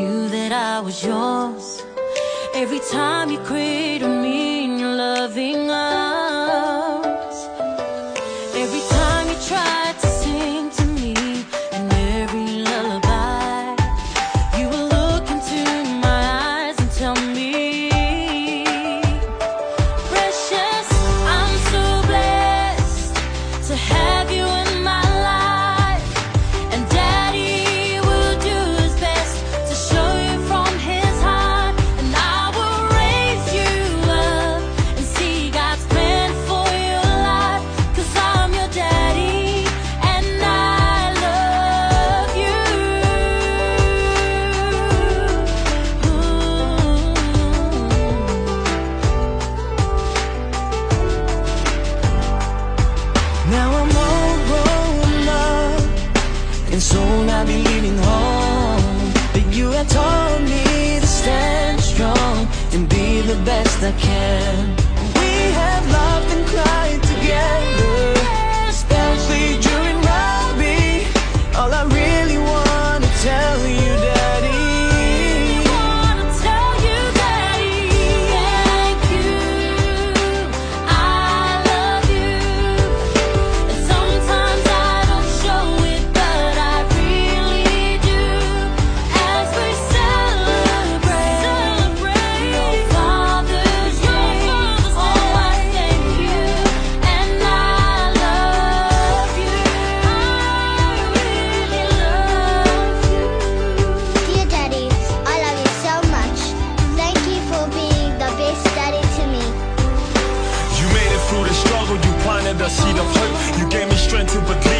knew that I was yours. Every time you cradled me in your loving arms, every time you tried to sing to me, and every lullaby, you would look into my eyes and tell me, precious, I'm so blessed to have you in my life. And Daddy will do his best to show you from his heart. And I will raise you up and see God's plan for your life. 'Cause I'm your daddy and I love you. Now I'm all grown up, and soon I'll be leaving home. But you have taught me to stand strong and be the best I can. We have laughed and cried together, especially during rugby. All I really want to tell you, Daddy, Wanna tell you, Daddy, thank you. I love you. And sometimes I don't show it, but I really do. As we celebrate your Father's Day, oh, I thank you and I love you. I really love you. Dear Daddy, I love you so much. Thank you for being the best daddy to me. You made it through the struggle, you planted a seed of hope. You gave me strength to believe